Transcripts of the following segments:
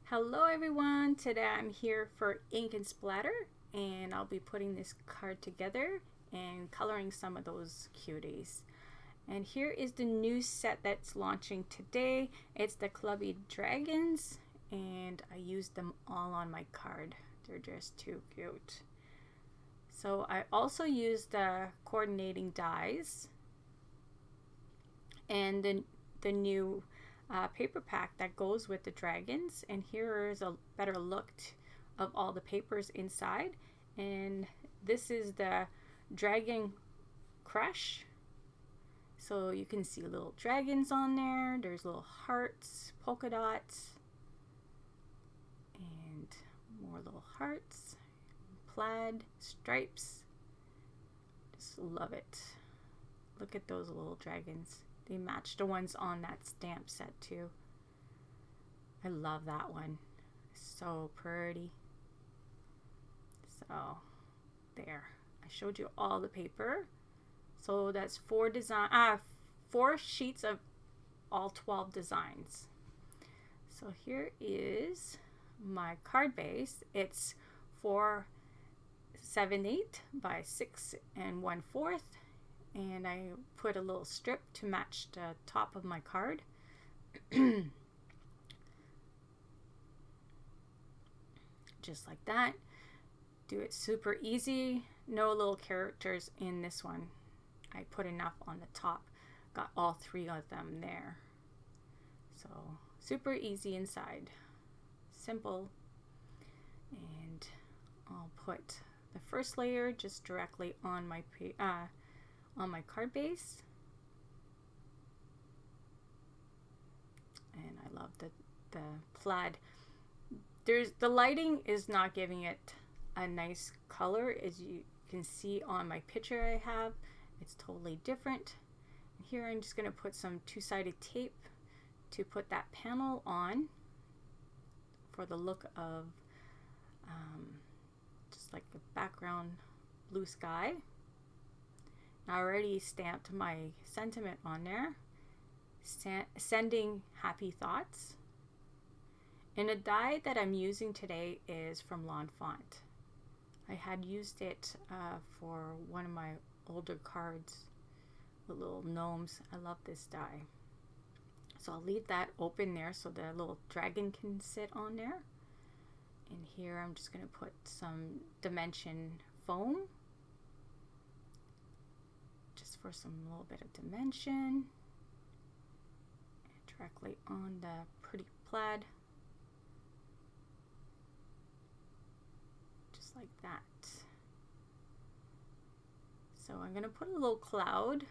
Hello everyone, today I'm here for ink and splatter and I'll be putting this card together and coloring some of those cuties. And here is the new set that's launching today. It's the Clubby Dragons and I used them all on my card. They're just too cute. So I also used the coordinating dies and the new paper pack that goes with the dragons, and here is a better look of all the papers inside. And this is the Dragon Crush, so you can see little dragons on there. There's little hearts, polka dots, and more little hearts, plaid stripes. Just love it. Look at those little dragons. They match the ones on that stamp set too. I love that one. So pretty. So there. I showed you all the paper. So that's four sheets of all 12 designs. So here is my card base. It's 4 7/8 by 6 1/4. And I put a little strip to match the top of my card. Just like that. Do it super easy. No little characters in this one. I put enough on the top. Got all 3 of them there. So super easy inside. Simple. And I'll put the first layer just directly on my card base. And I love the plaid. The lighting is not giving it a nice color, as you can see on my picture I have. It's totally different. And here I'm just going to put some 2-sided tape to put that panel on for the look of just like the background blue sky. I already stamped my sentiment on there, sending happy thoughts. And the die that I'm using today is from L'Enfant. I had used it for one of my older cards with little gnomes. I love this die. So I'll leave that open there so the little dragon can sit on there. And here I'm just going to put some dimension foam, just for some little bit of dimension, and directly on the pretty plaid, just like that. So I'm going to put a little cloud.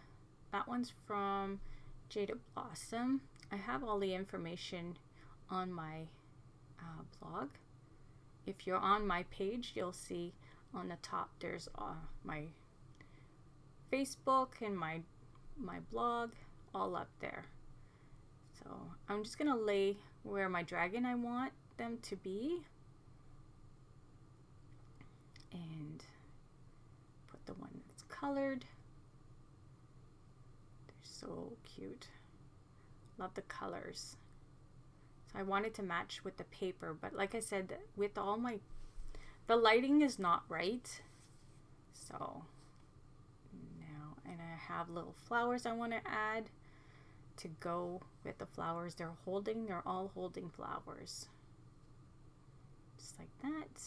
That one's from Jada Blossom. I have all the information on my blog. If you're on my page, you'll see on the top there's my Facebook and my blog all up there. So I'm just gonna lay where my dragon I want them to be and put the one that's colored. They're so cute. Love the colors. So I wanted to match with the paper, but like I said, with all the lighting is not right. So and I have little flowers I want to add to go with the flowers they're holding. They're all holding flowers. Just like that.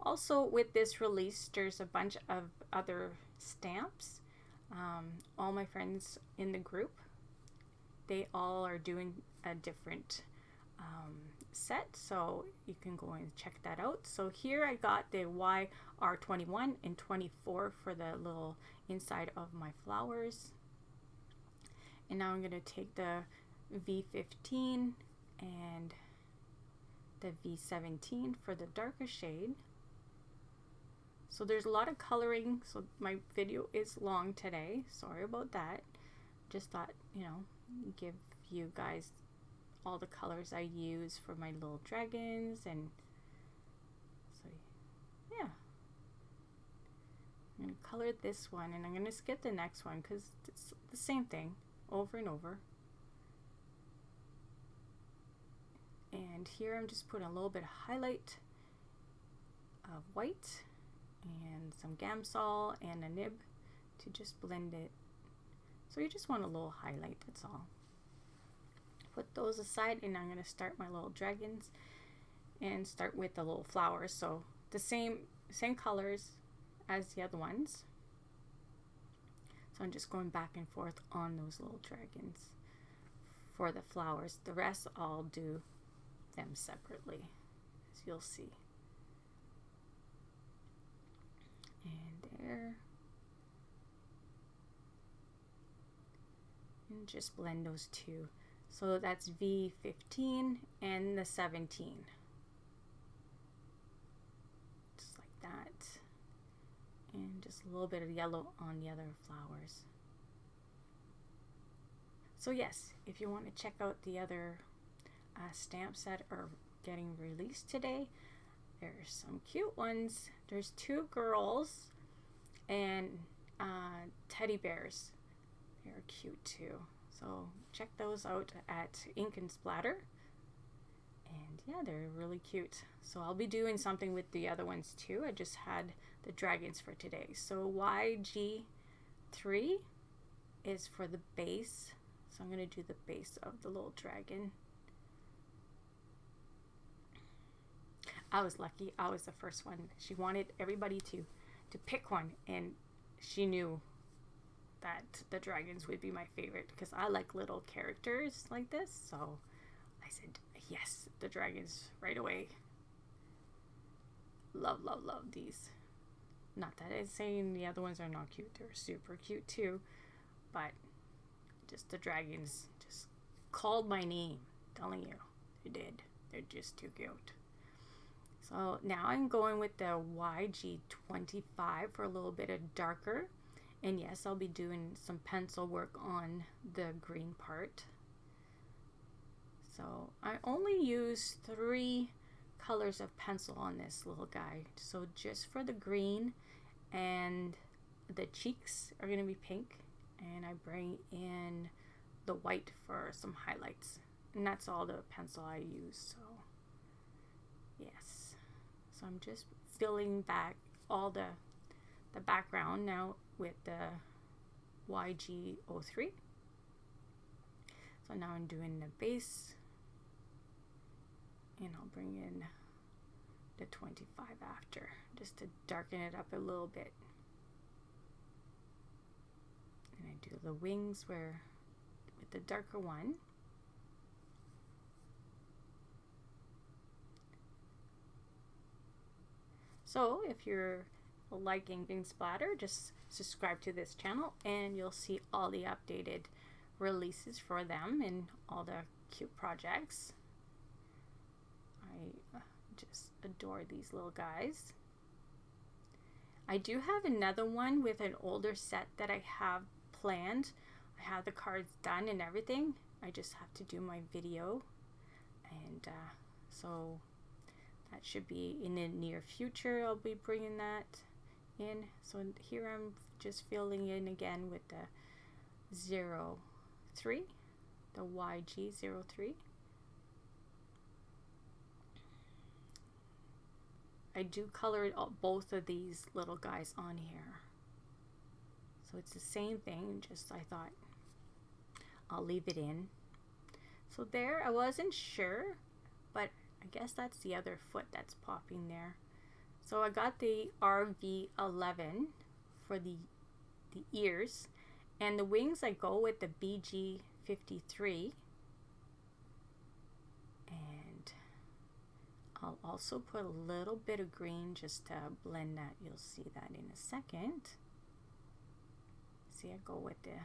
Also with this release, there's a bunch of other stamps. All my friends in the group, they all are doing a different set, so you can go and check that out. So here I got the YR21 and 24 for the little inside of my flowers. And now I'm going to take the V15 and the V17 for the darker shade. So there's a lot of coloring, so my video is long today. Sorry about that. Just thought, give you guys all the colors I use for my little dragons. And so yeah, I'm going to color this one and I'm going to skip the next one because it's the same thing over and over. And here I'm just putting a little bit of highlight of white and some Gamsol and a nib to just blend it. So you just want a little highlight, that's all. Put those aside, and I'm going to start my little dragons and start with the little flowers. So the same colors as the other ones. So I'm just going back and forth on those little dragons for the flowers. The rest I'll do them separately, as you'll see. And there. And just blend those two. So that's V15 and the 17. Just like that. And just a little bit of yellow on the other flowers. So yes, if you want to check out the other stamps that are getting released today, there's some cute ones. There's 2 girls and teddy bears. They're cute too. So check those out at Ink and Splatter. And yeah, they're really cute. So I'll be doing something with the other ones too. I just had the dragons for today. So YG3 is for the base. So I'm going to do the base of the little dragon. I was lucky. I was the first one. She wanted everybody to pick one, and she knew that the dragons would be my favorite because I like little characters like this. So I said yes, the dragons right away. Love, love, love these. Not that I'm saying the other ones are not cute. They're super cute too, but just the dragons just called my name. Telling you, they did. They're just too cute. So now I'm going with the YG25 for a little bit of darker. And yes, I'll be doing some pencil work on the green part. So I only use 3 colors of pencil on this little guy. So just for the green, and the cheeks are going to be pink. And I bring in the white for some highlights. And that's all the pencil I use. So yes. So I'm just filling back all the background now with the YG03. So now I'm doing the base, and I'll bring in the 25 after, just to darken it up a little bit. And I do the wings with the darker one. So if you're liking Ink Splatter, just subscribe to this channel and you'll see all the updated releases for them and all the cute projects. I just adore these little guys. I do have another one with an older set that I have planned. I have the cards done and everything. I just have to do my video, and so that should be in the near future. I'll be bringing that in. So here I'm just filling in again with the 03, the YG03. I do color both of these little guys on here. So it's the same thing, just I thought I'll leave it in. So there, I wasn't sure, but I guess that's the other foot that's popping there. So I got the RV11 for the ears, and the wings I go with the BG53. And I'll also put a little bit of green just to blend that. You'll see that in a second. See, I go with the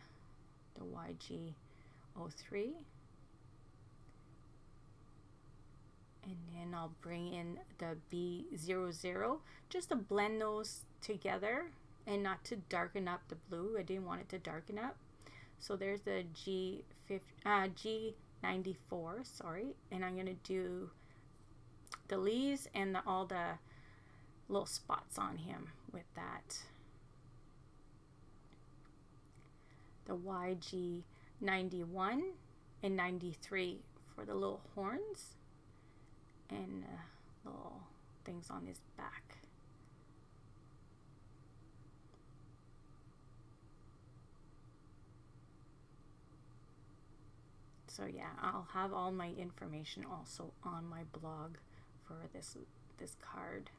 YG03. And then I'll bring in the B00 just to blend those together and not to darken up the blue. I didn't want it to darken up. So there's the G94, sorry. And I'm going to do the leaves and all the little spots on him with that. The YG91 and 93 for the little horns. and little things on his back. So yeah, I'll have all my information also on my blog for this card.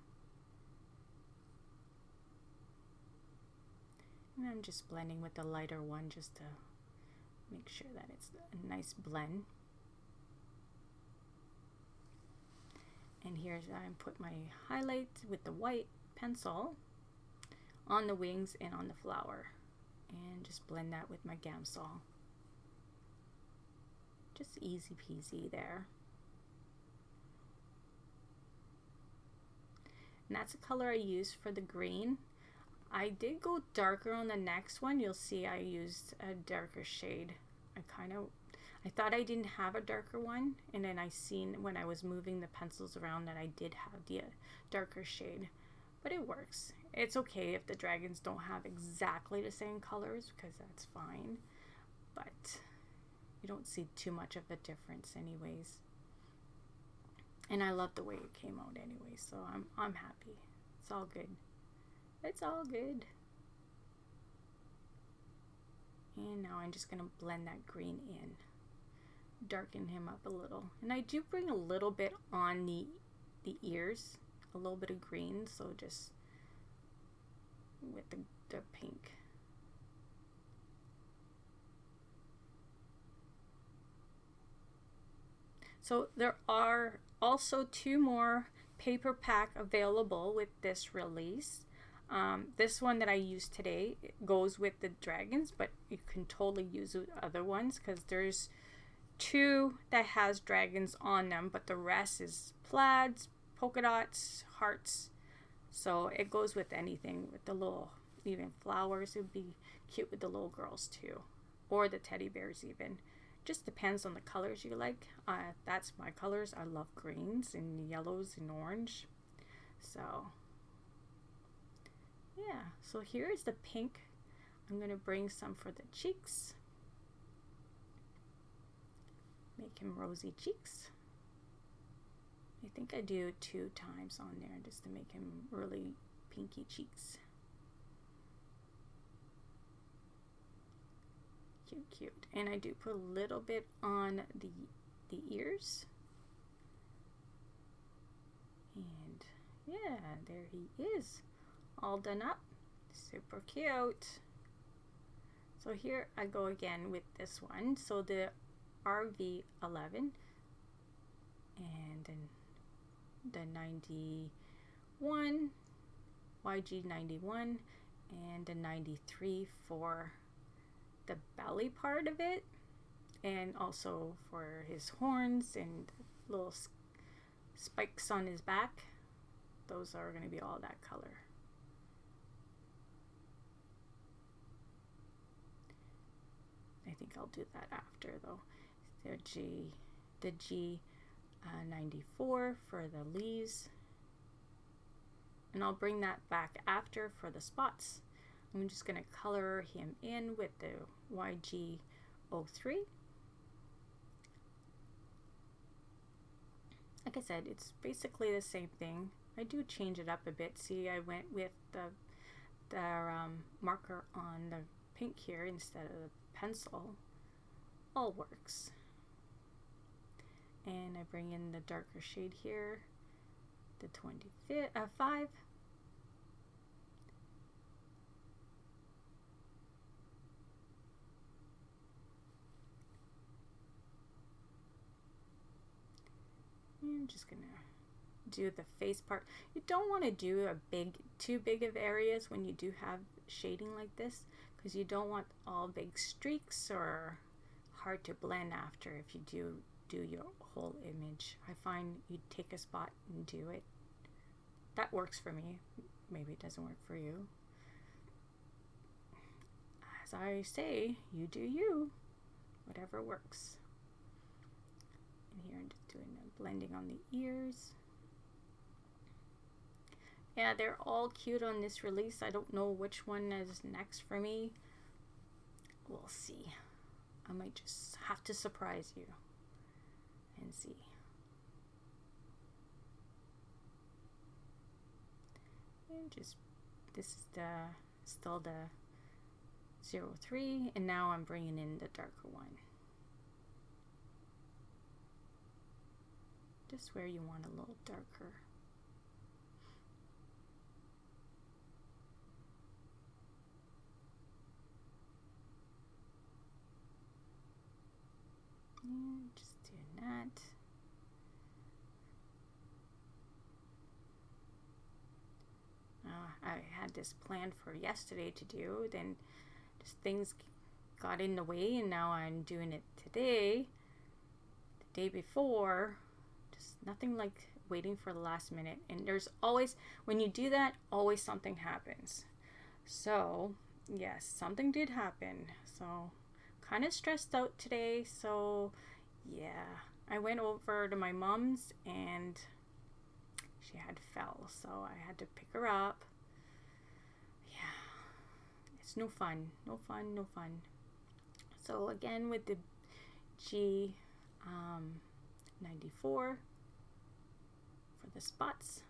And I'm just blending with the lighter one just to make sure that it's a nice blend. And here's I put my highlight with the white pencil on the wings and on the flower, and just blend that with my Gamsol. Just easy peasy there. And that's the color I used for the green. I did go darker on the next one. You'll see I used a darker shade. I thought I didn't have a darker one, and then I seen when I was moving the pencils around that I did have the darker shade, but it works. It's okay if the dragons don't have exactly the same colors, because that's fine, but you don't see too much of a difference anyways. And I love the way it came out anyway, so I'm happy. It's all good. It's all good. And now I'm just gonna blend that green in, darken him up a little. And I do bring a little bit on the ears, a little bit of green, so just with the pink. So there are also 2 more paper pack available with this release. This one that I used today goes with the dragons, but you can totally use other ones, because there's 2 that has dragons on them, but the rest is plaids, polka dots, hearts. So it goes with anything, with the little, even flowers. It would be cute with the little girls too, or the teddy bears even. Just depends on the colors you like. That's my colors. I love greens and yellows and orange. So yeah, so here is the pink. I'm going to bring some for the cheeks. Make him rosy cheeks. I think I do 2 times on there just to make him really pinky cheeks. Cute, cute. And I do put a little bit on the ears. And yeah, there he is. All done up. Super cute. So here I go again with this one. So the RV11 and then the 91, YG91, and the 93 for the belly part of it, and also for his horns and little spikes on his back. Those are going to be all that color. I think I'll do that after though. The G94 for the leaves, and I'll bring that back after for the spots. I'm just going to color him in with the YG03. Like I said, it's basically the same thing. I do change it up a bit. See, I went with the marker on the pink here instead of the pencil. All works. And I bring in the darker shade here, the 5. I'm just gonna do the face part. You don't want to do too big of areas when you do have shading like this, because you don't want all big streaks or hard to blend after if you do your whole image. I find you take a spot and do it. That works for me. Maybe it doesn't work for you. As I say, you do you. Whatever works. And here I'm just doing a blending on the ears. Yeah, they're all cute on this release. I don't know which one is next for me. We'll see. I might just have to surprise you and see. And just, this is still the 03, and now I'm bringing in the darker one. Just where you want a little darker. And just doing that. I had this planned for yesterday to do, then just things got in the way, and now I'm doing it today. The day before, just nothing like waiting for the last minute. And there's always, when you do that, always something happens. So yes, something did happen. So kind of stressed out today. So yeah, I went over to my mom's and she had fell, so I had to pick her up. Yeah, it's no fun. So again, with the G 94 for the spots,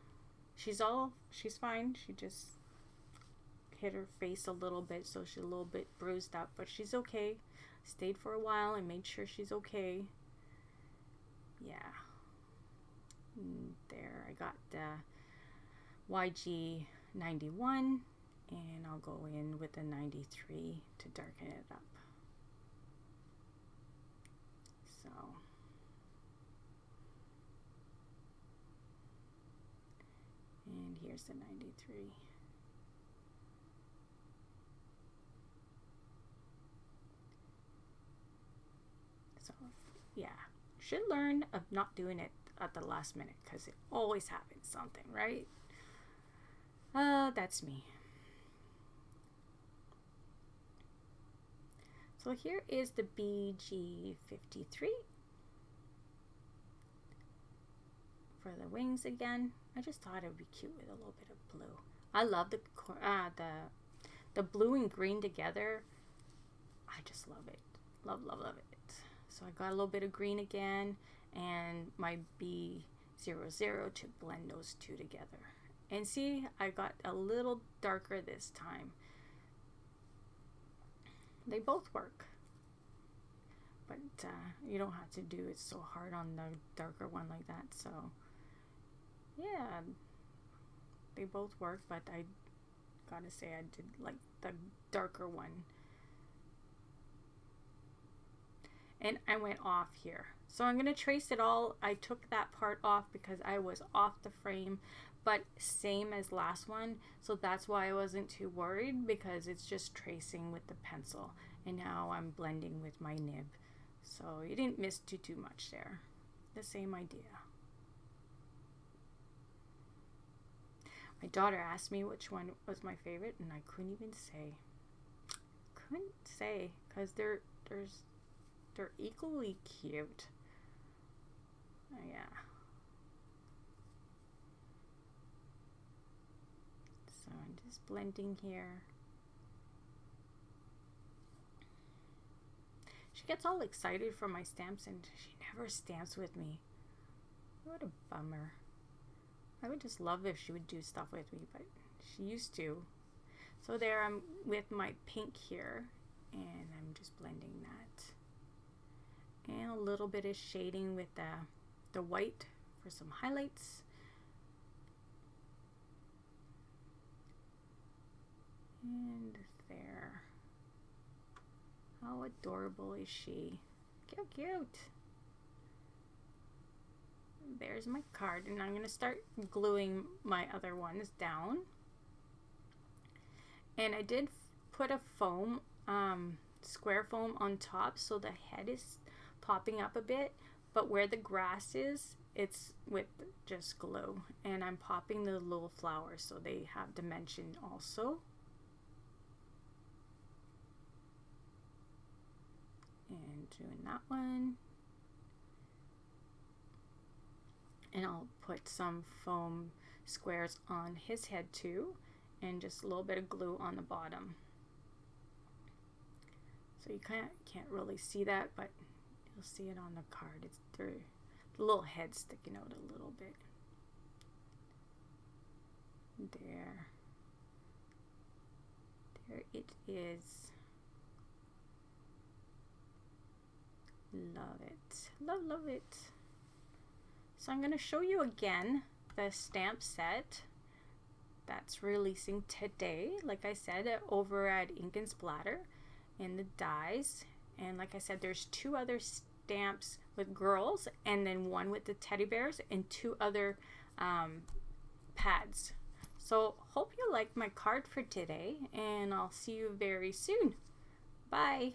she's fine. She just hit her face a little bit, so she's a little bit bruised up, but she's okay. Stayed for a while and made sure she's okay. Yeah. There, I got the YG 91, and I'll go in with the 93 to darken it up. So, and here's the 93. So, yeah, should learn of not doing it at the last minute, because it always happens something, right? That's me. So here is the BG53 for the wings again. I just thought it would be cute with a little bit of blue. I love the blue and green together. I just love it. Love it. So I got a little bit of green again, and my B00 to blend those two together. And see, I got a little darker this time. They both work, but you don't have to do it so hard on the darker one like that. So yeah, they both work, but I gotta say I did like the darker one. And I went off here. So I'm going to trace it all. I took that part off because I was off the frame, but same as last one. So that's why I wasn't too worried, because it's just tracing with the pencil. And now I'm blending with my nib. So you didn't miss too much there. The same idea. My daughter asked me which one was my favorite, and I couldn't even say. Because they're equally cute. Yeah. So I'm just blending here. She gets all excited for my stamps, and she never stamps with me. What a bummer. I would just love if she would do stuff with me, but she used to. So there I'm with my pink here, and I'm just blending that. And a little bit of shading with the white for some highlights. And there. How adorable is she? Cute. There's my card, and I'm going to start gluing my other ones down. And I did put a foam, square foam on top, so the head is popping up a bit, but where the grass is, it's with just glue. And I'm popping the little flowers so they have dimension also. And doing that one. And I'll put some foam squares on his head too, and just a little bit of glue on the bottom. So you can't really see that, but you'll see it on the card. It's the little head sticking out a little bit. There. Here it is. Love it. Love it. So I'm going to show you again the stamp set that's releasing today. Like I said, over at Ink and Splatter in the dies. And like I said, there's 2 other stamps with girls, and then 1 with the teddy bears, and 2 other pads. So hope you like my card for today, and I'll see you very soon. Bye.